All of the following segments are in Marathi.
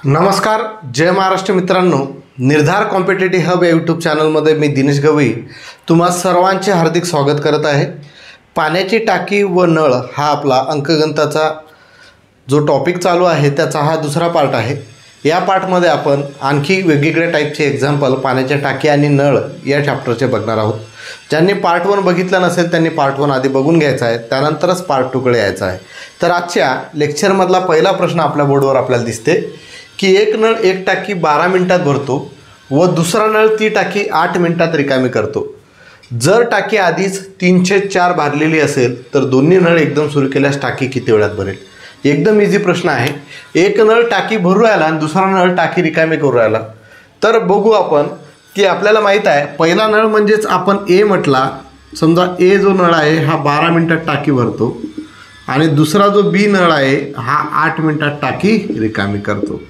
नमस्कार, जय महाराष्ट्र मित्रांनो. निर्धार कॉम्पिटेटिव्ह हब या यूट्यूब चॅनलमध्ये मी दिनेश गवई तुम्हा सर्वांचे हार्दिक स्वागत करत आहे. पाण्याची टाकी व नळ हा आपला अंकगणिताचा जो टॉपिक चालू आहे त्याचा हा दुसरा पार्ट आहे. या पार्टमध्ये आपण आणखी वेगवेगळ्या टाईपचे एक्झाम्पल पाण्याच्या टाकी आणि नळ या चॅप्टरचे बघणार आहोत. ज्यांनी पार्ट 1 बघितलं नसेल त्यांनी पार्ट 1 आधी बघून घ्यायचा आहे, त्यानंतरच पार्ट 2 कडे यायचं आहे. तर आजच्या लेक्चरमधला पहिला प्रश्न आपल्या बोर्डवर आपल्याला दिसते की एक नळ एक टाकी 12 मिनिटात भरतो व दुसरा नळ ती टाकी 8 मिनिटात रिकामी करतो. जर टाकी आधीच 3/4 भरलेली असेल तर दोन्ही नळ एकदम सुरू केल्यास टाकी किती वेळात भरेल? एकदम इझी प्रश्न आहे. एक नळ टाकी भरू राहिला आणि दुसरा नळ टाकी रिकामी करू राहिला. तर बघू आपण की आपल्याला माहीत आहे पहिला नळ म्हणजेच आपण ए म्हटला. समजा ए जो नळ आहे हा 12 मिनिटात टाकी भरतो आणि दुसरा जो बी नळ आहे हा 8 मिनिटात टाकी रिकामी करतो.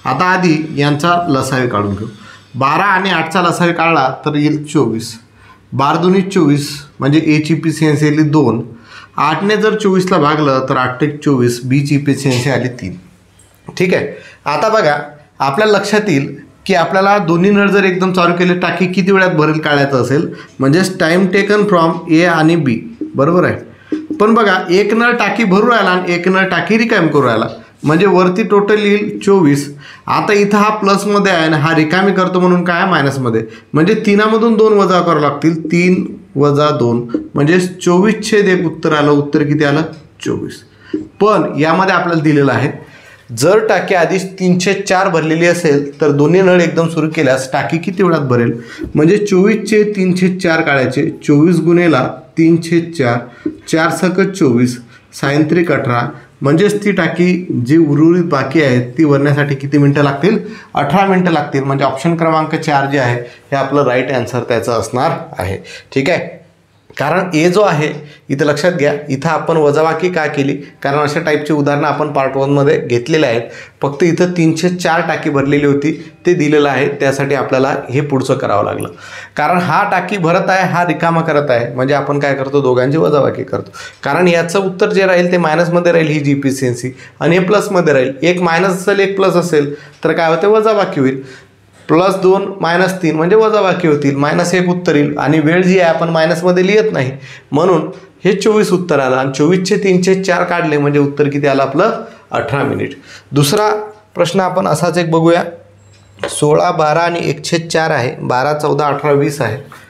आता आधी यांचा लसावी काढून घेऊ. 12 आणि 8चा लसावी काढला तर येईल 24. 12 दूनी 24 म्हणजे एची इफिशियन्सी आली 2. 8ने जर 24ला भागलं तर 8 × 24 बीची इफिशियन्सी आली 3. ठीक आहे. आता बघा आपल्या लक्षात येईल की आपल्याला दोन्ही नळ जर एकदम चालू केले टाकी किती वेळात भरेल काढायचं असेल म्हणजेच टाईम टेकन फ्रॉम ए आणि बी. बरोबर आहे. पण बघा एक नळ टाकी भरू राहिला आणि एक नळ टाकी रिकामी करू राहिला म्हणजे वरती टोटल येईल 24. आता इथं हा प्लसमध्ये आहे आणि हा रिकामी करतो म्हणून काय आहे मायनसमध्ये, म्हणजे 3मधून 2 वजा करावं लागतील. 3 - 2 म्हणजे 24/1 उत्तर आलं. उत्तर किती आलं? 24. पण यामध्ये आपल्याला दिलेलं आहे जर टाकी आधीच 3/4 भरलेली असेल तर दोन्ही नळ एकदम सुरू केल्यास टाकी किती वेळात भरेल? म्हणजे 24चे 3/4 काढायचे. 24 गुणेला 3/4 4 × 24 सायंत्रिक 18 म्हणजेच ती टाकी जी उर्वरित बाकी आहे ती भरण्यासाठी किती मिनटं लागतील? 18 मिनटं लागतील. म्हणजे ऑप्शन क्रमांक 4 जे आहे हे आपलं राईट आन्सर त्याचं असणार आहे. ठीक आहे. कारण ए जो आहे इथं लक्षात घ्या इथं आपण वजाबाकी का केली कारण अशा टाईपची उदाहरणं आपण पार्ट 1मध्ये घेतलेले आहेत. फक्त इथं 3/4 टाकी भरलेली होती ते दिलेलं आहे त्यासाठी आपल्याला हे पुढचं करावं लागलं. कारण हा टाकी भरत आहे हा रिकामा करत आहे म्हणजे आपण काय करतो दोघांची वजाबाकी करतो. कारण याचं उत्तर जे राहील ते मायनसमध्ये राहील ही जी इफिशियन्सी आणि हे प्लसमध्ये राहील. एक मायनस असेल एक प्लस असेल तर काय होते वजाबाकी होईल. +2 - 3 म्हणजे वजाबाकी होतील. -1 उत्तर येईल आणि वेळ जी आहे आपण मायनसमध्ये लिहित नाही म्हणून हे 24 उत्तर आलं आणि 24चे 3/4 काढले म्हणजे उत्तर किती आलं आपलं? 18 मिनिट. दुसरा प्रश्न आपण असाच एक बघूया. 16, 12 आणि 1/4 आहे. 12, 14, 18, 20 आहे.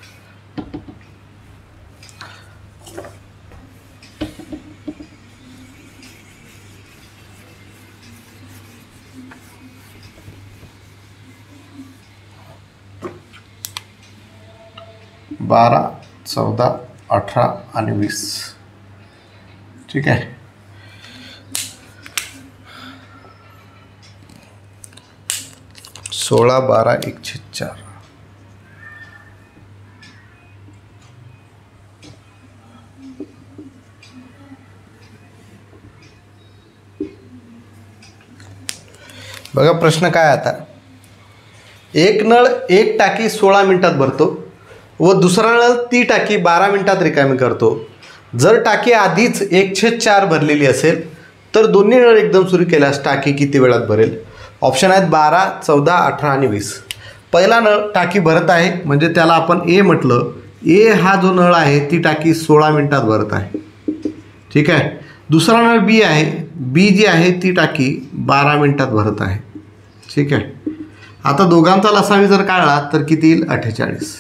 बारा, 14, 18 आणि 20. ठीक आहे. सोळा, 12, 1/4. बघा प्रश्न काय आता. एक नळ एक टाकी 16 मिनिटात भरतो व दुसरा नळ ती टाकी 12 मिनिटात रिकामी करतो. जर टाकी आधीच 1/4 भरलेली असेल तर दोन्ही नळ एकदम सुरू केल्यास टाकी किती वेळात भरेल? ऑप्शन आहेत 12, 14, 18 आणि 20. पहिला नळ टाकी भरत आहे म्हणजे त्याला आपण ए म्हटलं. ए हा जो नळ आहे ती टाकी 16 मिनिटात भरत आहे. ठीक आहे. दुसरा नळ बी आहे. बी जी आहे ती टाकी 12 मिनिटात भरत आहे. ठीक आहे. आता दोघांचा लसावी जर काढला तर किती येईल? 48.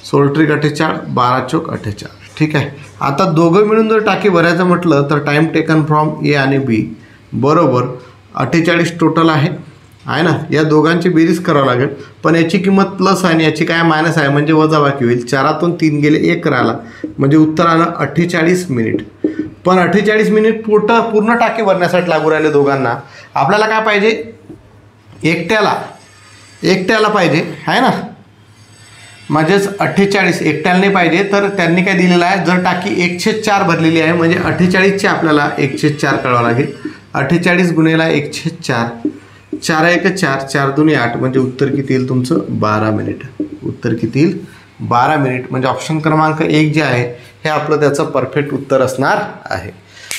16 × 48 12 × 48. ठीक आहे. आता दोघं मिळून जर टाकी भरायचं म्हटलं तर टाईम टेकन फ्रॉम ए आणि बी बरोबर 48 टोटल आहे ना. या दोघांची बेरीज करावं लागेल पण याची किंमत प्लस आहे आणि याची काय मायनस आहे म्हणजे वजाबाकी होईल. 4तून 3 गेले 1 राहिला म्हणजे उत्तर आलं 48 मिनिट. पण 48 मिनिट पूर्ण टाकी भरण्यासाठी लागू राहिले दोघांना. आपल्याला काय पाहिजे? एकट्याला पाहिजे आहे ना. म्हणजेच 48 एकट्याला नाही पाहिजे तर त्यांनी काय दिलेलं आहे जर टाकी 1/4 भरलेली आहे म्हणजे 48चे आपल्याला 1/4 करावं लागेल. 48 गुणेला 1/4 4 × 1 = 4 4 दूनी 8 म्हणजे उत्तर किती येईल तुमचं? 12 मिनिट. उत्तर किती येईल? 12 मिनिट. म्हणजे ऑप्शन क्रमांक 1 जे आहे हे आपलं त्याचं परफेक्ट उत्तर असणार आहे.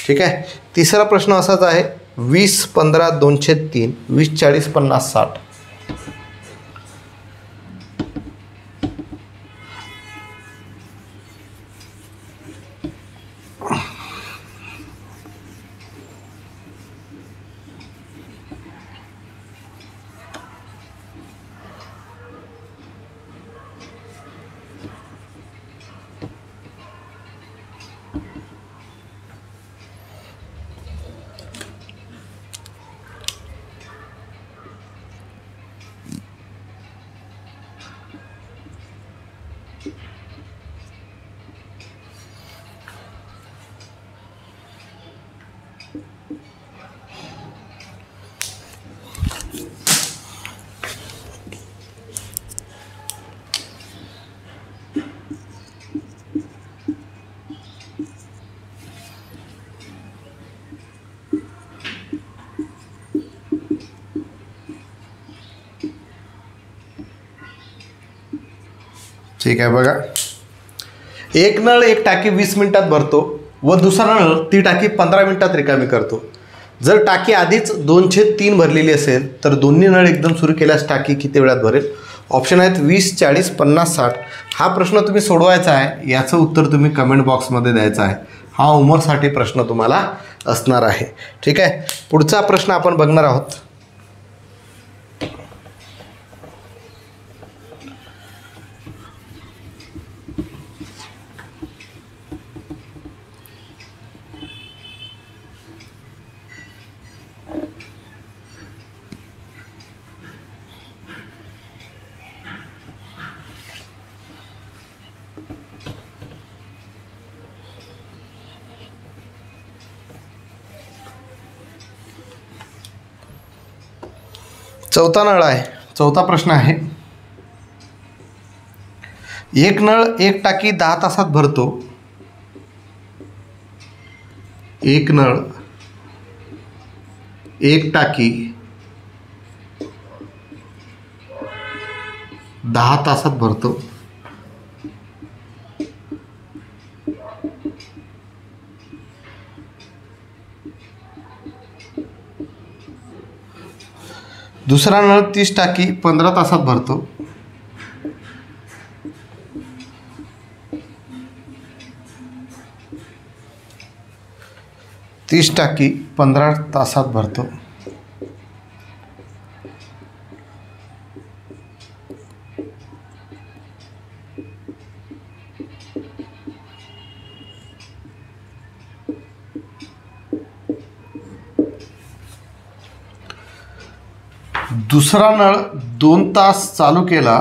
ठीक आहे. तिसरा प्रश्न असाच आहे 20 15 203 20 40 50 60. ठीक आहे बघा, एक नळ एक टाकी 20 मिनिटात भरतो व दुसरा नळ ती टाकी 15 मिनिटात रिकामी करतो. जर टाकी आधीच 2/3 भरलेली असेल तर दोन्ही नळ एकदम सुरू केल्यास टाकी किती वेळात भरेल? ऑप्शन आहेत 20 40 50 60. हा प्रश्न तुम्ही सोडवायचा आहे, याचं उत्तर तुम्ही कमेंट बॉक्समध्ये द्यायचं आहे. हा होमवर्कसाठी प्रश्न तुम्हाला असणार आहे. ठीक आहे, पुढचा प्रश्न आपण बघणार आहोत. चौथा नळ आहे. चौथा प्रश्न आहे, एक नळ एक टाकी 10 तासात भरतो. एक नळ एक टाकी 10 तासात भरतो. दुसरा नळ 30 टाकी 15 तासात भरतो. तीस टाकी 15 तासात भरतो. दुसरा नळ 2 तास चालू केला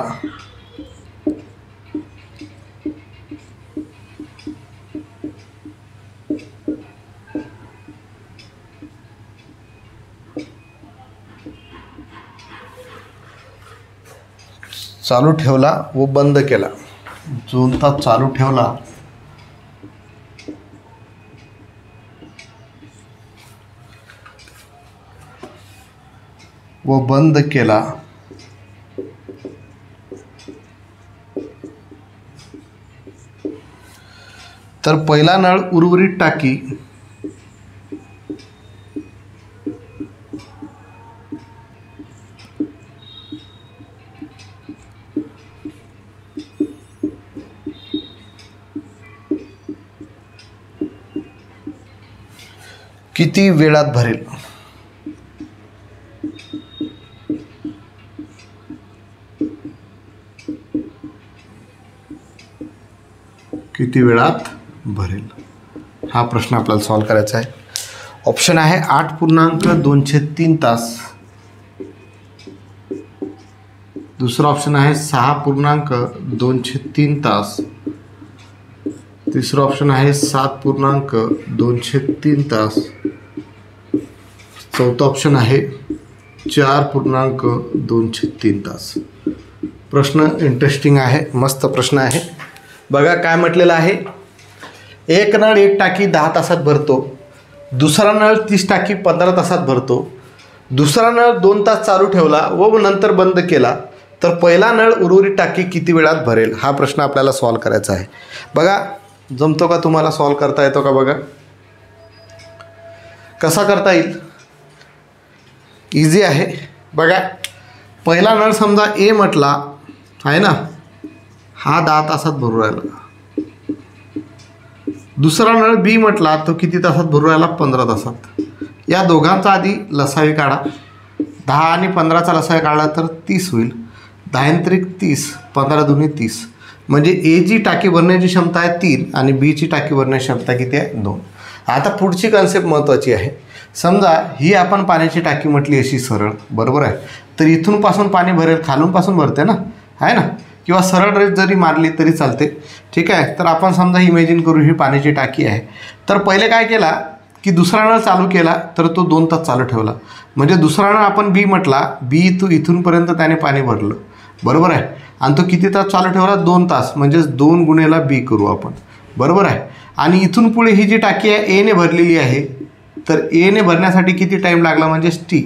चालू ठेवला व बंद केला. 2 तास चालू ठेवला व बंद केला. तर पहिला नळ उर्वरित टाकी किती वेळात भरेल? किती वेळात भरेल हा प्रश्न आपल्याला सॉल्व करायचा आहे. ऑप्शन आहे 8.203 तास. दुसरा ऑप्शन आहे 6.203 तास. तिसरा ऑप्शन आहे 7.203 तास. चौथा ऑप्शन आहे 4.203 तास. प्रश्न इंटरेस्टिंग आहे, मस्त प्रश्न आहे. बघा काय म्हटलेलं आहे, एक नळ एक टाकी 10 तासात भरतो. दुसरा नळ 30 टाकी 15 तासात भरतो. दुसरा नळ 2 तास चालू ठेवला व नंतर बंद केला. तर पहिला नळ उर्वरित टाकी किती वेळात भरेल हा प्रश्न आपल्याला सॉल्व करायचा आहे. बघा जमतो का तुम्हाला? सॉल्व करता येतो का? बघा कसा करता येईल. इझी आहे बघा. पहिला नळ समजा ए म्हटला आहे ना, हा 10 तासात भरू राहिला. दुसरा नळ बी म्हटला तो किती तासात भरू राहिला, 15 तासात. या दोघांचा आधी लसावी काढा. 10 आणि 15चा लसावी काढला तर 30 होईल. 10 30, 15 दुनी 30. म्हणजे ए जी टाकी भरण्याची क्षमता आहे 3 आणि बीची टाकी भरण्याची क्षमता किती आहे, 2. आता पुढची कन्सेप्ट महत्त्वाची आहे. समजा ही आपण पाण्याची टाकी म्हटली अशी सरळ, बरोबर आहे. तर इथून पासून पाणी भरेल, खालून पासून भरते ना, आहे ना, किंवा सरळ रेष जरी मारली तरी चालते. ठीक आहे. तर आपण समजा इमॅजिन करू ही पाण्याची टाकी आहे. तर पहिले काय केला की दुसरा नळ चालू केला तर तो 2 तास चालू ठेवला. म्हणजे दुसरा नळ आपण बी म्हटला, बी इथूनपर्यंत त्याने पाणी भरलं, बरोबर आहे. आणि तो किती तास चालू ठेवला, 2 तास. म्हणजेच 2 गुणेला बी करू आपण, बरोबर आहे. आणि इथून पुढे ही जी टाकी आहे एने भरलेली आहे, तर एने भरण्यासाठी किती टाईम लागला म्हणजेच टी.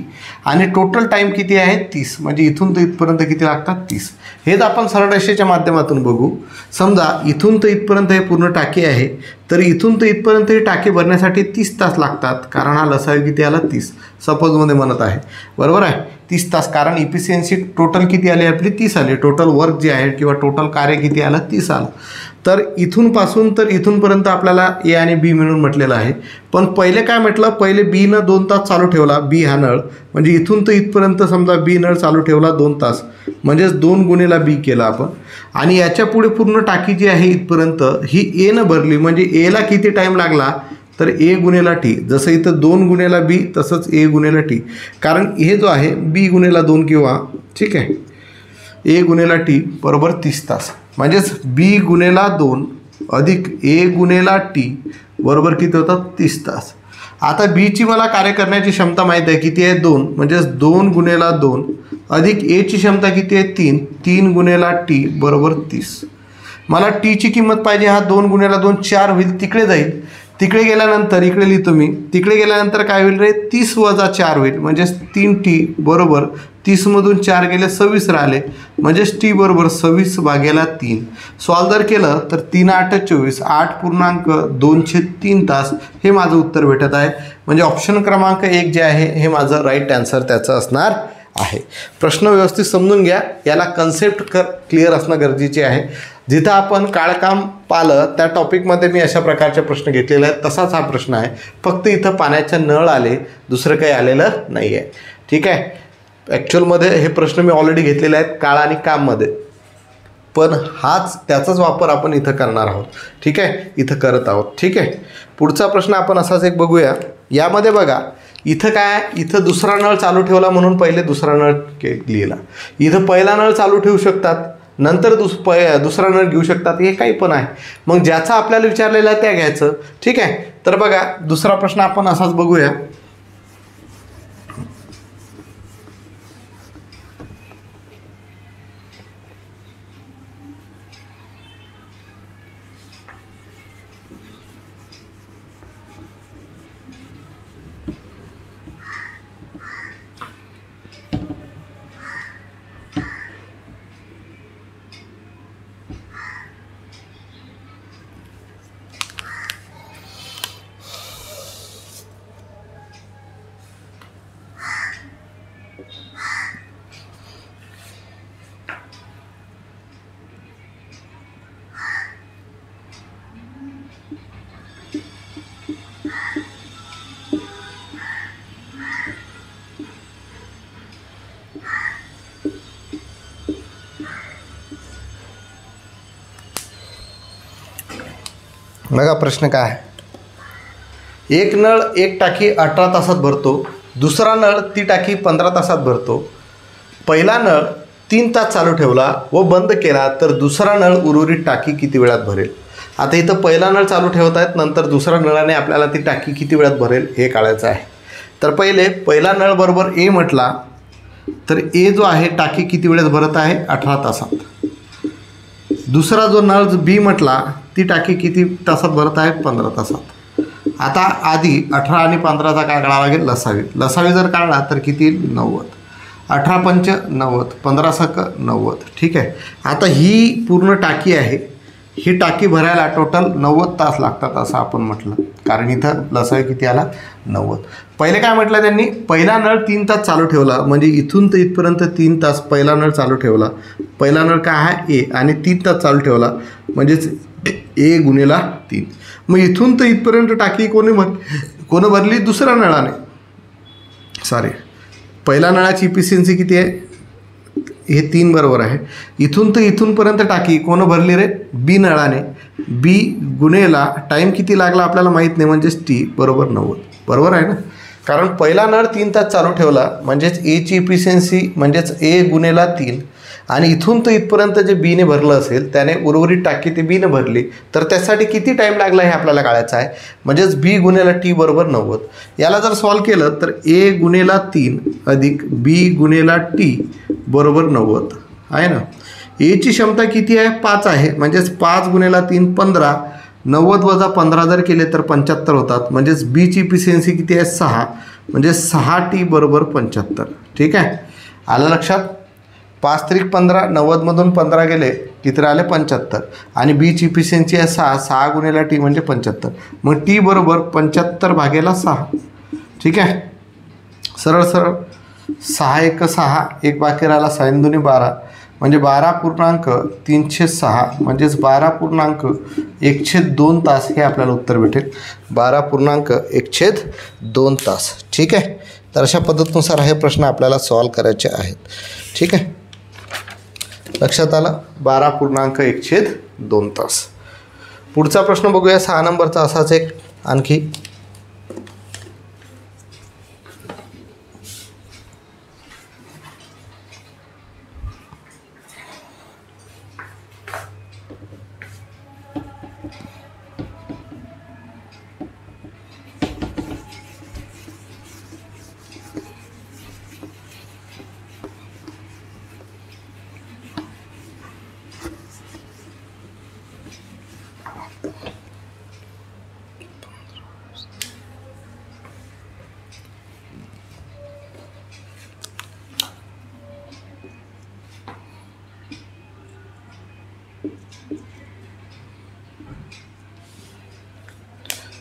आणि टोटल टाईम किती आहे, 30. म्हणजे इथून तर इथपर्यंत किती लागतात, 30. हेच आपण सरळ रेषेच्या माध्यमातून बघू. समजा इथून तर इथपर्यंत हे पूर्ण टाकी आहे, तर इथून तर इथपर्यंत ही टाकी भरण्यासाठी 30 तास लागतात. कारण हा लसावी किती आला, 30. सपोजमध्ये म्हणत आहे, बरोबर आहे, 30 तास. कारण इफिशियन्सी टोटल किती आली आपली, 30 आली. टोटल वर्क जे आहे किंवा टोटल कार्य किती आलं, 30 आलं. तर इथूनपासून तर इथूनपर्यंत आपल्याला ए आणि बी मिळून म्हटलेलं आहे. पण पहिले काय म्हटलं, पहिले बीनं 2 तास चालू ठेवला, बी हा नळ. म्हणजे इथून तर इथपर्यंत समजा बी नळ चालू ठेवला 2 तास. म्हणजेच 2 गुणेला बी केला आपण. आणि याच्या पुढे पूर्ण टाकी जी आहे इथपर्यंत ही एनं भरली. म्हणजे एला किती टाईम लागला, तर ए गुणेला टी. जसं इथं 2 गुणेला बी, तसंच ए गुणेला टी. कारण हे जो आहे बी गुणेला 2 किंवा, ठीक आहे, ए गुणेला टी बरोबर 30 तास. म्हणजेच बी गुणेला 2 अधिक ए गुणेला टी बरोबर किती होतात, 30 तास. आता बीची मला कार्य करण्याची क्षमता माहीत आहे किती आहे, 2. म्हणजेच 2 गुणेला 2 अधिक एची क्षमता किती आहे, 3. 3 गुणेला टी बरोबर 30. मला टीची किंमत पाहिजे. हा 2 गुणेला 2 4 होईल, तिकडे जाईल. तिकडे गेल्यानंतर इकडे लिहितो मी. तिकडे गेल्यानंतर काय होईल रे, 30 वजा 4 होईल. म्हणजेच 3 टी बरोबर 30मधून 4 गेले 26 राहिले. म्हणजेच टी बरोबर 26/3. सॉल्व जर केलं तर 3 8 24, 8.203 तास हे माझं उत्तर भेटत आहे. म्हणजे ऑप्शन क्रमांक 1 जे आहे हे माझं राईट आन्सर त्याचं असणार आहे. प्रश्न व्यवस्थित समजून घ्या. याला कन्सेप्ट क्लिअर असणं गरजेचे आहे. जिथं आपण काळकाम पाहिलं त्या टॉपिकमध्ये मी अशा प्रकारचे प्रश्न घेतलेले आहेत. तसाच हा प्रश्न आहे, फक्त इथं पाण्याचे नळ आले, दुसरं काही आलेलं नाही आहे. ठीक आहे. ॲक्च्युअलमध्ये हे प्रश्न मी ऑलरेडी घेतलेले आहेत काळ आणि काममध्ये, पण त्याचाच वापर आपण इथं करणार आहोत. ठीक आहे, इथं करत आहोत. ठीक आहे. पुढचा प्रश्न आपण असाच एक बघूया. यामध्ये बघा इथं काय, इथं दुसरा नळ चालू ठेवला म्हणून पहिले दुसरा नळ लिहिला. इथं पहिला नळ चालू ठेवू शकतात, नंतर दुसरा नळ घेऊ शकतात, हे काही पण आहे. मग ज्याचा आपल्याला विचारलेला आहे त्या घ्यायचं. ठीक आहे. तर बघा दुसरा प्रश्न आपण असाच बघूया. बघा प्रश्न काय आहे. एक नळ एक टाकी 18 तासात भरतो, दुसरा नळ ती टाकी 15 तासात भरतो. पहिला नळ 3 तास चालू ठेवला व बंद केला तर दुसरा नळ उर्वरित टाकी किती वेळात भरेल. आता इथं पहिला नळ चालू ठेवत आहेत, नंतर दुसऱ्या नळाने आपल्याला ती टाकी किती वेळात भरेल हे काढायचं आहे. तर पहिले पहिला नळ बरोबर ए म्हटला तर ए जो आहे टाकी किती वेळात भरत आहे, 18 तासात. दुसरा जो नळ बी म्हटला ती टाकी किती तासात भरत आहे, 15 तासात. आता आधी 18 आणि 15चा काय काढावा लागेल, लसावी. लसावी जर काढला तर किती, 90. 18 पंच 90, 15 सक 90. ठीक आहे. आता ही पूर्ण टाकी आहे, ही टाकी भरायला टोटल 90 तास लागतात असं आपण म्हटलं. कारण इथं लसावी किती आला 90. पहिले काय म्हटलं त्यांनी, पहिला नळ 3 तास चालू ठेवला म्हणजे इथून तर इथपर्यंत 3 तास पहिला नळ चालू ठेवला. पहिला नळ काय आहे ए आणि 3 तास चालू ठेवला म्हणजेच ए गुणिला 3. मग इथून तर इथपर्यंत टाकी कोणी भरली, दुसऱ्या नळाने. सॉरी, पहिला नळाची इफिशियन्सी किती आहे, हे 3 बरोबर आहे. इथून तर इथूनपर्यंत टाकी कोण भरली रे, बी नळाने. बी गुणेला टाईम किती लागला आपल्याला माहीत नाही म्हणजेच टी बरोबर 90. बरोबर आहे ना, कारण पहिला नळ 3 तास चालू ठेवला म्हणजेच एची इफिशियन्सी म्हणजेच ए गुणेला 3 आणि इथून तर इथपर्यंत जे बीने भरलं असेल त्याने उर्वरित टाकी ते बीने भरली, तर त्यासाठी किती टाईम लागला हे आपल्याला कळायचं आहे. म्हणजेच बी गुणेला टी बरोबर 90. याला जर सॉल्व केलं तर ए गुणेला 3 अधिक बी गुणेला टी बरोबर 90 आहे ना. एची क्षमता किती आहे, 5 आहे म्हणजेच 5 गुणेला 3 15. 90 वजा 15 जर केले तर 75 होतात. म्हणजेच बीची इफिशियन्सी किती आहे 6 म्हणजे 6T बरोबर 75. ठीक आहे, आलं लक्षात. 5 त्रिक 15, 90मधून 15 गेले किती राहिले 75 आणि बीची इफिशियन्सी आहे 6 गुणेला टी म्हणजे 75. मग टी बरोबर 75 भागेला 6. ठीक आहे, सरळ सरळ 6 एक 6, एक बाकी राहिला 6 दुनी 12 म्हणजे 12.306 म्हणजेच 12.1/2 तास हे आपल्याला उत्तर भेटेल. 12.1/2 तास. ठीक आहे, तर अशा पद्धतीनुसार हे प्रश्न आपल्याला सॉल्व करायचे आहेत. ठीक आहे, लक्षात आलं. 12.1/2 तास. पुढचा प्रश्न बघूया 6 नंबरचा असाच एक आणखी.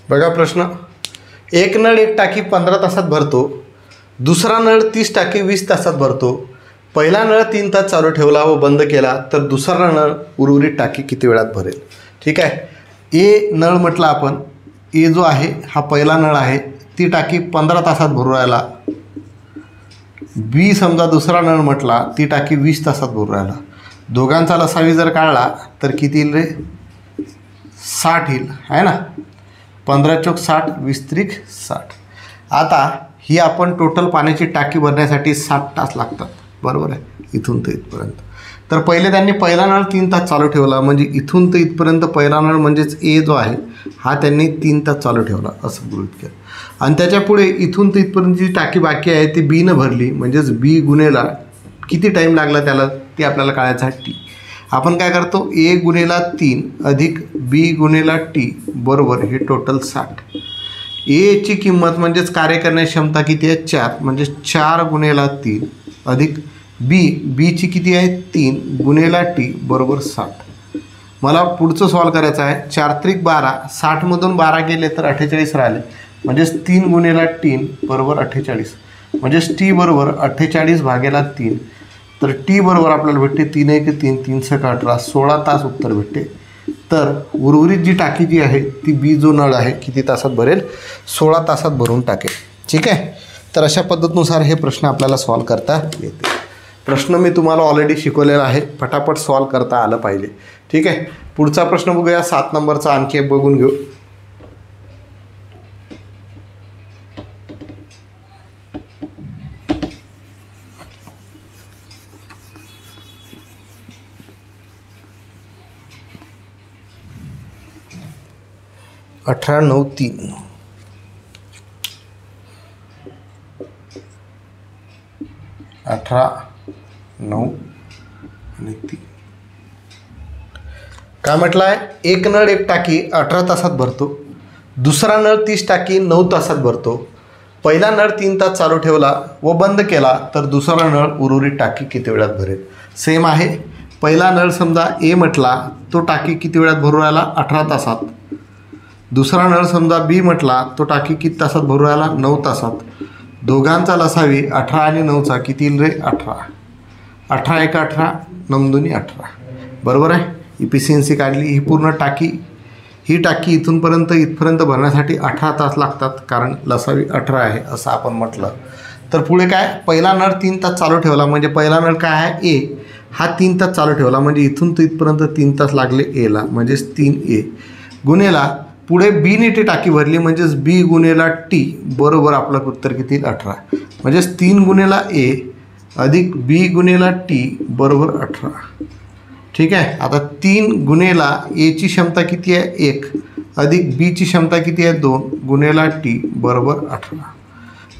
बघा प्रश्न, एक नळ एक टाकी 15 तासात भरतो, दुसरा नळ 30 टाकी 20 तासात भरतो. पहिला नळ 3 तास चालू ठेवला व बंद केला तर दुसरा नळ उर्वरित टाकी किती वेळात भरेल. ठीक आहे, ए नळ म्हटला आपण, ए जो आहे हा पहिला नळ आहे, ती टाकी 15 तासात भरू राहिला. बी समजा दुसरा नळ म्हटला, ती टाकी 20 तासात भरू राहिला. दोघांचा लसावी जर काढला तर किती येईल रे, 60 येईल आहे ना. 15 चौक 60, 20 त्रिक 60. आता ही आपण टोटल पाण्याची टाकी भरण्यासाठी 60 तास लागतात. बरोबर आहे, इथून तर इथपर्यंत. तर पहिले त्यांनी पहिला नळ 3 तास चालू ठेवला म्हणजे इथून तर इथपर्यंत पहिला नळ म्हणजेच ए जो आहे हा त्यांनी 3 तास चालू ठेवला असं गृहीत केलं. आणि त्याच्या पुढे इथून तर इथपर्यंत जी टाकी बाकी आहे ती बीनं भरली म्हणजेच बी गुणेला किती टाईम लागला त्याला ते आपल्याला कळायचं आहे टी. आपण काय करतो, ए गुणेला 3 अधिक बी गुणेला टी बरोबर हे टोटल 60. एची किंमत म्हणजेच कार्य करण्याची क्षमता किती आहे 4 म्हणजे 4 गुणेला 3 अधिक बीची किती आहे 3 गुणेला टी बरोबर 60. मला पुढचं सॉल्व करायचं आहे. 4 त्रिक 12, 60मधून 12 गेले तर 48 राहिले म्हणजेच 3 गुणेला 3 बरोबर 48 म्हणजेच टी बरोबर 48 भागेला 3. तर टी बरोबर आपल्याला भेटते 3 1 3 3 6 18 16 तास उत्तर भेटते. तर उर्वरित जी टाकी जी आहे ती बी जो नळ आहे किती तासात भरेल, 16 तासात भरून टाकेल. ठीक आहे, तर अशा पद्धतीनुसार हे प्रश्न आपल्याला सॉल्व करता येते. प्रश्न मी तुम्हाला ऑलरेडी शिकवलेला आहे, फटाफट सॉल्व करता आलं पाहिजे. ठीक आहे, पुढचा प्रश्न बघूया 7 नंबरचा आणखी एक बघून घेऊ. अठरा 9 3 18 9 आणि 3 काय म्हटलं आहे, एक नळ एक टाकी 18 तासात भरतो, दुसरा नळ 30 टाकी 9 तासात भरतो. पहिला नळ 3 तास चालू ठेवला व बंद केला तर दुसरा नळ उर्वरित टाकी किती वेळात भरेल. सेम आहे, पहिला नळ समजा ए म्हटला तो टाकी किती वेळात भरू राहिला 18 तासात. दुसरा नळ समजा बी म्हटला, तो टाकी किती तासात भरू राहिला? 9 तासात. दोघांचा लसावी 18 आणि 9चा किती येईल रे? 18. 18 एक 18, 9 दुनी 18. बरोबर आहे. इफिशियन्सी काढली. ही पूर्ण टाकी, ही टाकी इथपर्यंत भरण्यासाठी 18 तास लागतात, कारण लसावी 18 आहे असं आपण म्हटलं. तर पुढे काय? पहिला नळ 3 तास चालू ठेवला, म्हणजे पहिला नळ काय आहे? ए. हा 3 तास चालू ठेवला, म्हणजे इथून तर इथपर्यंत 3 तास लागले एला, म्हणजेच 3A. गुन्हेला पुढे बीने टी टाकी भरली, म्हणजेच बी गुन्हेला टी बरोबर आपलं उत्तर किती येईल? 18. म्हणजेच 3 गुन्हेला ए अधिक बी गुन्हेला टी बरोबर 18. ठीक आहे. आता 3 गुन्हेला एची क्षमता किती आहे? 1 अधिक बीची क्षमता किती आहे? 2 गुन्हेला टी बरोबर 18.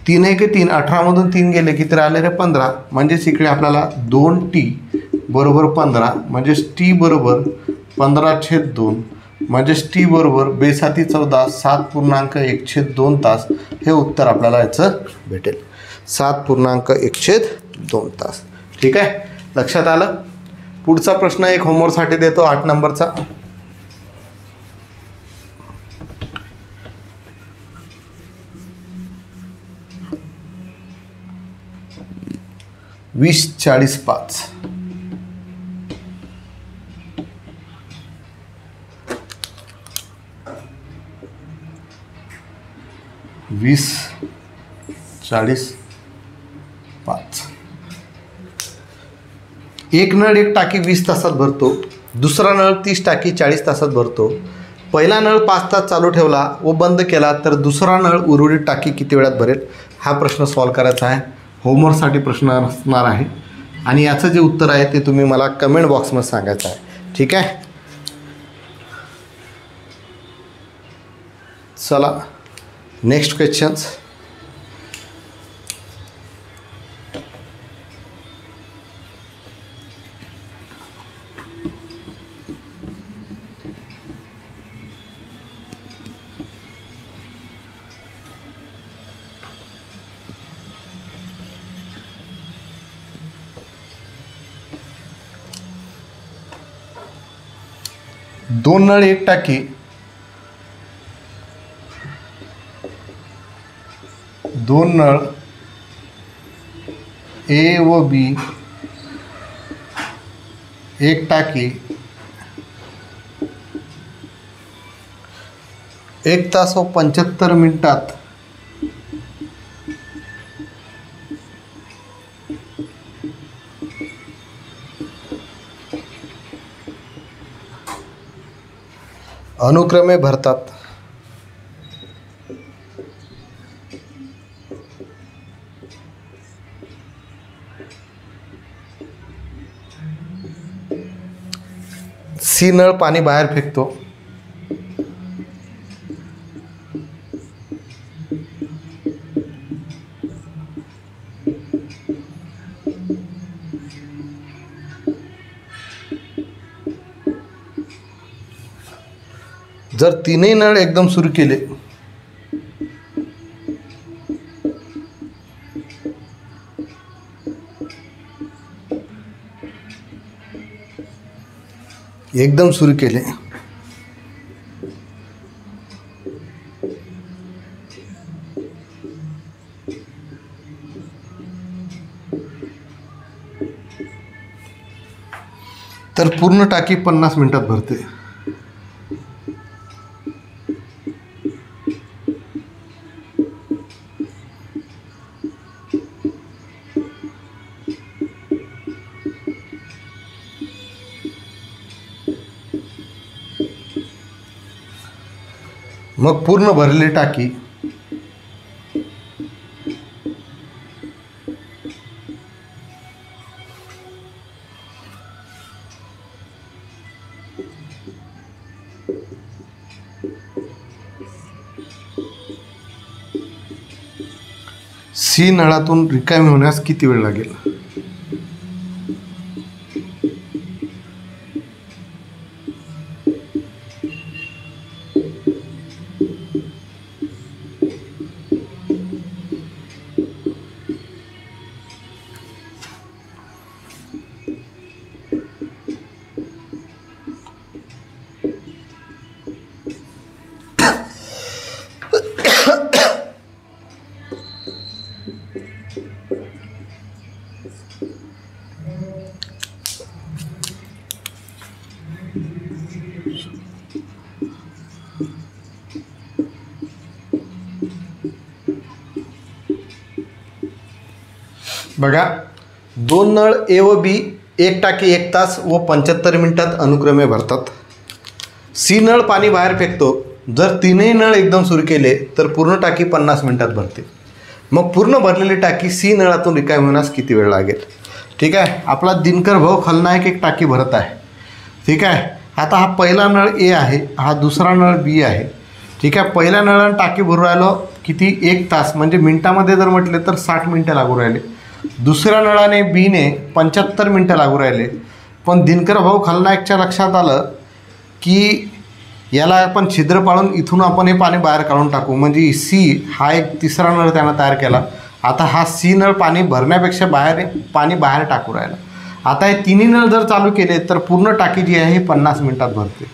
3 1 3, 18मधून 3 गेले किती राहिले रे? 15. म्हणजेच इकडे आपल्याला 2T बरोबर 15, म्हणजेच टी बरोबर 15/2, म्हणजेच टी बरोबर 2×7 = 7.1/2 तास. हे उत्तर आपल्याला याचं भेटेल. 7.1/2 तास. ठीक आहे, लक्षात आलं. पुढचा प्रश्न एक होमवर्कसाठी देतो, 8 नंबरचा. वीस 40 5. वीस 40 5. एक नळ एक टाकी 20 तासात भरतो, दुसरा नळ 30 टाकी 40 तासात भरतो. पहिला नळ 5 तास चालू ठेवला व बंद केला तर दुसरा नळ उर्वरित टाकी किती वेळात भरेल? हा प्रश्न सॉल्व करायचा आहे. होमवर्कसाठी प्रश्न असणार आहे आणि याचं जे उत्तर आहे ते तुम्ही मला कमेंट बॉक्समध्ये सांगायचं आहे. ठीक आहे, चला नेक्स्ट क्वेश्चन्स. दोन नळ एक टाकी, दोन नळ ए व बी, एक टाकी 1 तास व 75 मिनिटात अनुक्रमे भरतात. सी नळ पाणी बाहेर फेकतो. जर तीनही नळ एकदम सुरू केले तर पूर्ण टाकी 50 मिनिटात भरते. मग पूर्ण भरलेली टाकी सी नळातून रिकामी होण्यास किती वेळ लागेल? बघा, 2 नळ ए व बी, एक टाकी 1 तास व 75 मिनिटात अनुक्रमे भरतात. सी नळ पाणी बाहेर फेकतो. जर तीनही नळ एकदम सुरू केले तर पूर्ण टाकी 50 मिनिटात भरते. मग पूर्ण भरलेली टाकी सी नळातून रिकामी होण्यास किती वेळ लागेल? ठीक आहे. आपला दिनकर भाऊ खलनायक एक टाकी भरत आहे. ठीक आहे. आता हा पहिला नळ ए आहे, हा दुसरा नळ बी आहे. ठीक आहे. पहिल्या नळानं टाकी भरू राहिलो किती? 1 तास, म्हणजे मिनटामध्ये जर म्हटले तर 60 मिनटं लागू राहिले. दुसऱ्या नळाने बीने 75 मिनटं लागू राहिले. पण दिनकर भाऊ खलनायकच्या लक्षात आलं की याला आपण छिद्र पाडून इथून आपण हे पाणी बाहेर काढून टाकू, म्हणजे सी हा एक तिसरा नळ त्यानं तयार केला. आता हा सी नळ पाणी भरण्यापेक्षा पाणी बाहेर टाकू राहिला. आता हे तिन्ही नळ जर चालू केले तर पूर्ण टाकी जी आहे ही 50 मिनिटात भरते.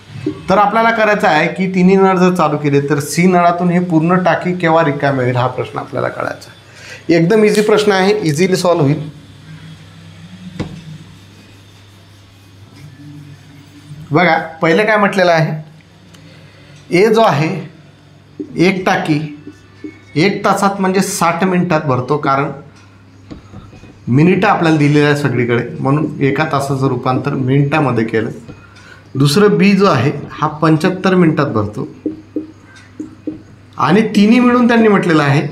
तर आपल्याला करायचं आहे की तिन्ही नळ जर चालू केले तर सी नळातून हे पूर्ण टाकी केव्हा रिकामी होईल, हा प्रश्न आपल्याला कळायचा आहे. एकदम इझी प्रश्न आहे, इझिली सॉल्व्ह होईल. बघा, पहिले काय म्हटलेलं आहे, ए जो आहे एक टाकी 1 तासात म्हणजे 60 मिनिटात भरतो, कारण मिनिटं आपल्याला दिलेलं आहे सगळीकडे, म्हणून 1 तासाचं रूपांतर मिनिटामध्ये केलं. दुसरं बी जो आहे हा 75 मिनिटात भरतो. आणि तिन्ही मिळून त्यांनी म्हटलेलं आहे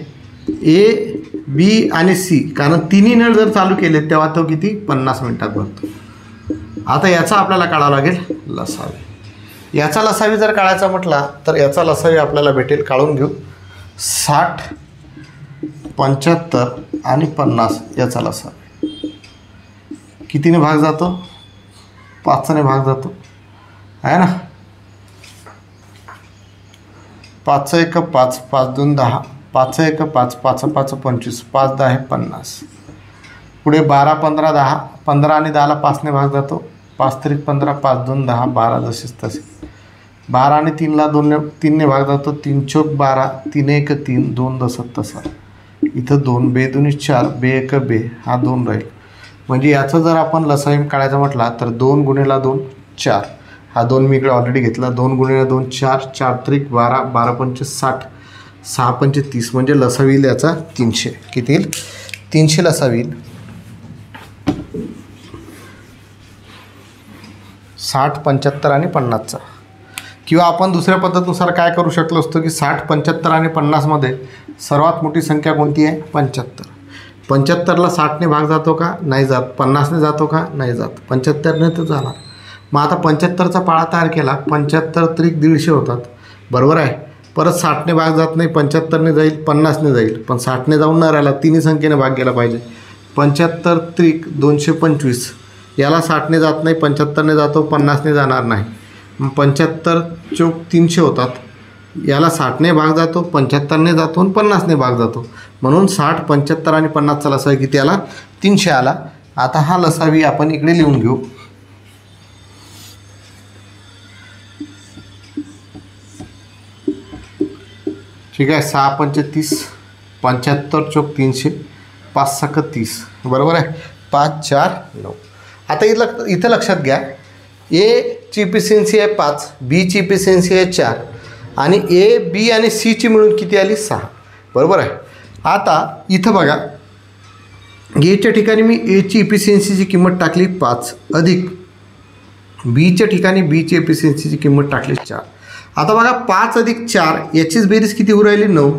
ए बी आणि सी, कारण तिन्ही नळ जर चालू केले तेव्हा तो किती? 50 मिनिटात भरतो. आता याचा आपल्याला काढावं लागेल लसावी. याचा लसावी जर काढायचा म्हटला तर याचा लसावी आपल्याला भेटेल, काढून घेऊ. 60, 75 आणि 50 याचा लसावी कितीने भाग जातो? 5ने भाग जातो आहे ना. 5 1 5, 5 2 10, 5 1 5, 5 5 25, 5 10 50. पुढे 12 15 10, 15 आणि 10ला 5ने भाग जातो. 5 3 15, 5 2 10, 12 जसेच तसे. 12 आणि 3ला 3ने भाग जातो. 3 4 12, 3 1 3, 2 जसं तसा. इथं 2, बे 2 4, बे 1 बे, हा 2 राहील. म्हणजे याचं जर आपण लसावी काढायचा म्हटला तर 2 गुणिले 2 4, हा 2 मी इकडे ऑलरेडी घेतला. 2 गुणिले 2 4, 4 3 12, 12 5 60, 6 5 30, म्हणजे लसावी येईल याचा 300. किती येईल? 300 लसावी येईल. 60 75 आणि 50चा. किंवा आपण दुसऱ्या पद्धतीनुसार काय करू शकलो असतो की 60 75 आणि 50मध्ये सर्वात मोठी संख्या कोणती आहे? 75. 75ला 60ने भाग जातो का? नाही जात. 50ने जातो का? नाही जात. 75ने तर जाणार. मग आता 75चा पाळा तयार केला. 75 त्रिक 150 होतात, बरोबर आहे. परत 60ने भाग जात नाही, 75ने जाईल, 50ने जाईल, पण 60ने जाऊन नाही राहिला, तिन्ही संख्येने भाग गेला पाहिजे. 75 त्रिक 225, याला 60ने जात नाही, 75ने जातो, 50ने जाणार नाही. 75 चौक 300 होतात, याला 60ने भाग जातो, 75ने जातो आणि 50ने भाग जातो, म्हणून 60 75 आणि 50चा लसावी किती आला? 300 आला. आता हा लसावी आपण इकडे लिहून घेऊ. ठीक आहे. 6 5 30, 75 चौक 300, 5 6 30, बरोबर आहे. 5 4 9. आता इथं लक्षात घ्या, ए ची इफिशियन्सी आहे 5, बी ची इफिशियन्सी आहे 4 आणि ए बी आणि सी ची मिळून किती आली? 6, बरोबर आहे. आता इथं बघा, एच्या ठिकाणी मी एची इफिशियन्सीची किंमत टाकली 5 अधिक बीच्या ठिकाणी बीची इफिशियन्सीची किंमत टाकली 4. आता बघा 5 अधिक 4 याचीच बेरीज किती होऊ राहिली? 9.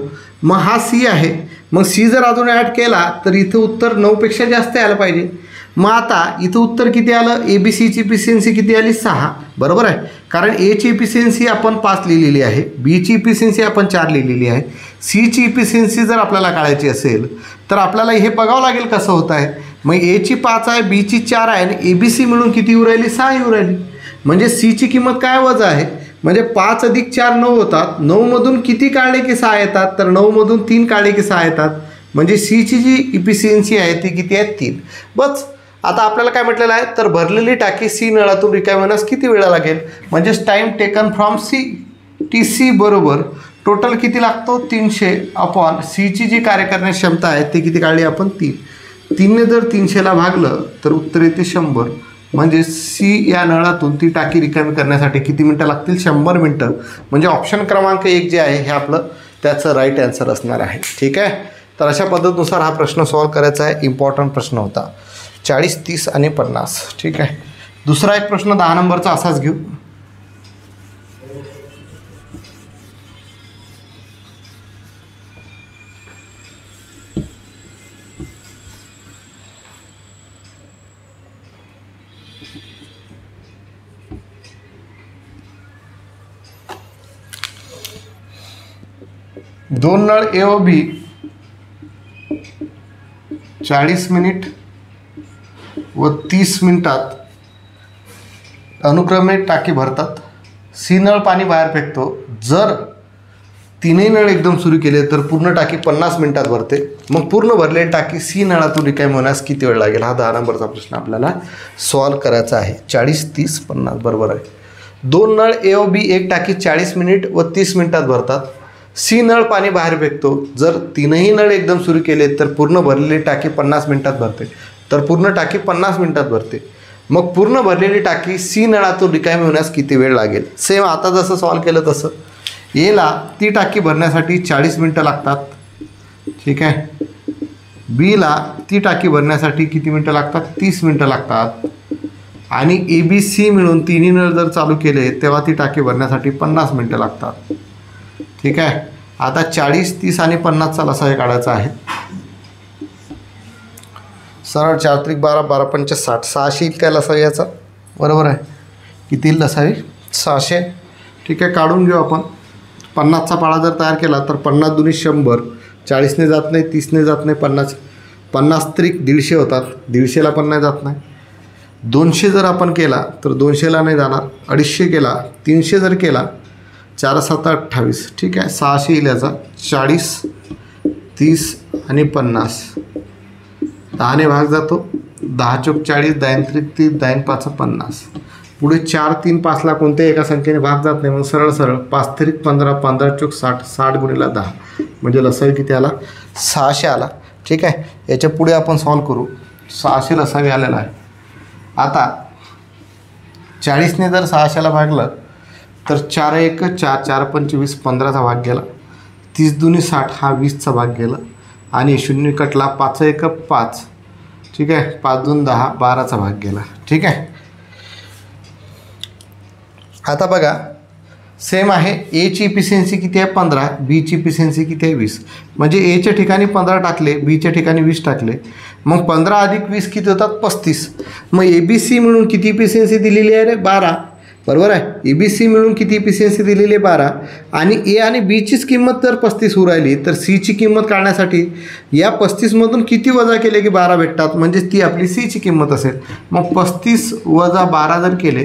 मग हा सी आहे, मग सी जर अजून ॲड केला तर इथं उत्तर 9पेक्षा जास्त यायला पाहिजे. मग आता इथं उत्तर किती आलं? ए बी सीची इफिशियन्सी किती आली? 6, बरोबर आहे. कारण एची इफिशियन्सी आपण 5 लिहिलेली आहे, बीची इफिशियन्सी आपण 4 लिहिलेली आहे. सीची इफिशियन्सी जर आपल्याला काढायची असेल तर आपल्याला हे बघावं लागेल कसं होत आहे. मग एची 5 आहे, बीची 4 आहे आणि ए बी सी मिळून किती येऊ राहिली? 6 येऊ राहिली. म्हणजे सीची किंमत काय वजा आहे? म्हणजे 5 अधिक 4 9 होतात. 9मधून किती काढले की 6 येतात? तर 9मधून 3 काढले की 6 येतात. म्हणजे सीची जी इफिशियन्सी आहे ती किती आहे? 3. बस. आता आपल्याला काय म्हटलेलं आहे? तर भरलेली टाकी सी नळातून रिकामी होण्यास किती वेळ लागेल? म्हणजेच time taken from C T C बरोबर टोटल किती लागतो? 300 अपॉन सीची जी कार्य करण्याची क्षमता आहे ती किती काढली आपण? 3. 3ने जर 300ला भागलं तर उत्तर येते 100. म्हणजे सी या नळातून ती टाकी रिकामी करण्यासाठी किती मिनटं लागतील? 100 मिनटं. म्हणजे ऑप्शन क्रमांक 1 जे आहे हे आपलं त्याचं राईट आन्सर असणार आहे. ठीक आहे. तर अशा पद्धतीनुसार हा प्रश्न सॉल्व करायचा आहे. इम्पॉर्टंट प्रश्न होता. 40, 30 आणि 50. ठीक आहे. दुसरा एक प्रश्न 10 नंबरचा असाच घेऊ. दोन नळ ए व बी 40 मिनिट व 30 मिनिटात अनुक्रमे टाकी भरतात. सी नळ पाणी बाहेर फेकतो. जर तीनही नळ एकदम सुरू केले तर पूर्ण टाकी 50 मिनिटात भरते. मग पूर्ण भरलेली टाकी सी नळातून रिकामी होण्यास किती वेळ लागेल? हा 10 नंबरचा प्रश्न आपल्याला सॉल्व करायचा आहे. 40, 30, 50 बरोबर आहे. दोन नळ ए व बी एक टाकी 40 मिनिट व 30 मिनिटात भरतात. सी नळ पाणी बाहेर फेकतो. जर तीनही नळ एकदम सुरू केले तर पूर्ण भरलेली टाकी 50 मिनिटात भरते. तर पूर्ण टाकी 50 मिनिटात भरते. मग पूर्ण भरलेली टाकी सी नळातून रिकामी होण्यास किती वेळ लागेल? सेम आता जसं सॉल्व केलं तसं. एला ती टाकी भरण्यासाठी 40 मिनिटं लागतात. ठीक आहे. बीला ती टाकी भरण्यासाठी किती मिनिटं लागतात? 30 मिनिटं लागतात. आणि ए बी सी मिळून तिन्ही नळ जर चालू केले तेव्हा ती टाकी भरण्यासाठी 50 मिनिटं लागतात. ठीक आहे. आता 40, 30 आणि 50चा लसावी काढायचा आहे. सरळ 4 त्रिक 12, 12 पंच 60. 600 इतका लसावी याचा. बरोबर आहे. किती लसावी? 600. ठीक आहे. काढून घेऊ आपण. 50चा पाळा जर तयार केला तर 50 दुनी 100. 40ने जात नाही, 30ने जात नाही, 50 त्रिक 150 होतात. 150ला पण नाही जात नाही. 200 जर आपण केला तर 200ला नाही जाणार. 250 केला, 300 जर केला 4 7 28. ठीक आहे. 600 येईल याचा. 40, 30 आणि 50. 10ने भाग जातो. 10 चौक 40, 10 त्रिक 30, 10 5 50. पुढे 4 3 5ला कोणत्याही एका संख्येने भाग जात नाही. मग सरळ सरळ 5 त्रिक 15, 15 चौक 60, 60 गुणिले 10 म्हणजे लसावी किती आला? 600 आला. ठीक आहे. याच्या पुढे आपण सॉल्व करू. 600 लसावी आलेला आहे. आता 40ने जर 600ला भागलं तर 4 1 4, 4 पंच 20, 15चा भाग गेला. 30 दुनी 60 हा 20चा भाग गेला. आणि 0 कटला. 5 1 5. ठीक आहे. 5 2 10, 12चा भाग गेला. ठीक आहे. आता बघा सेम आहे. एची इफिशियन्सी किती आहे? 15. बीची इफिशियन्सी किती आहे? 20. म्हणजे एच्या ठिकाणी 15 टाकले, बीच्या ठिकाणी 20 टाकले. मग 15 अधिक 20 किती होतात? 35. मग ए बी सी मिळून किती इफिशियन्सी दिलेली आहे रे? 12. बरोबर आहे. ए बी सी मिळून किती इफिशियन्सी दिलेली आहे? 12. आणि ए आणि बीचीच किंमत जर 35 होऊ राहिली तर सीची किंमत काढण्यासाठी या 35मधून किती वजा केले की 12 भेटतात? म्हणजे ती आपली सीची किंमत असेल. मग 35 वजा 12 जर केले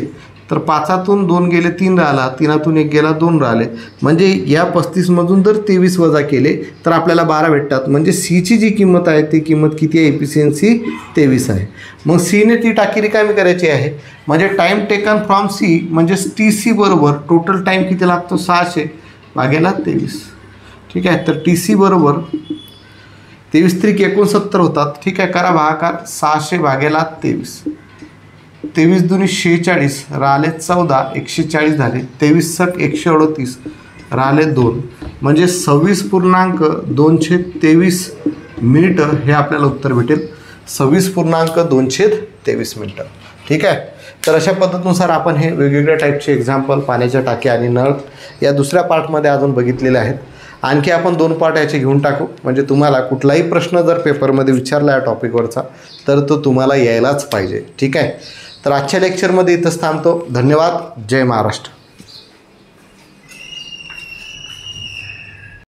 तर 5तून 2 गेले 3 राहिला, 3तून 1 गेला 2 राहिले. म्हणजे या 35मधून जर 23 वजा केले तर आपल्याला 12 भेटतात. म्हणजे सीची जी किंमत आहे ती किंमत किती आहे? इफिशियन्सी 23 आहे. मग सीने ती टाकी रिकामी करायची आहे. म्हणजे टाईम टेकन फ्रॉम सी म्हणजे टी सी बरोबर टोटल टाईम किती लागतो? 600 भागेला 23. ठीक आहे. तर टी सी बरोबर 23 त्रिक 69 होतात. ठीक आहे. करा भागाकार. 600 भागेला 23. 23 दुनी 46 राहिले 14, 140 झाले. 23 सक 138 राहिले 2 म्हणजे 26.223 मिनिटं हे आपल्याला उत्तर भेटेल. 26.223 मिनिटं. ठीक आहे. तर अशा पद्धतीनुसार आपण हे वेगवेगळ्या टाईपचे एक्झाम्पल पाण्याच्या टाक्या आणि नळ या दुसऱ्या पार्टमध्ये अजून बघितलेले आहेत. आणखी आपण 2 पार्ट याचे घेऊन टाकू. म्हणजे तुम्हाला कुठलाही प्रश्न जर पेपरमध्ये विचारला या टॉपिकवरचा तर तो तुम्हाला यायलाच पाहिजे. ठीक आहे. तर आजच्या लेक्चरमध्ये इथंच थांबतो. धन्यवाद. जय महाराष्ट्र.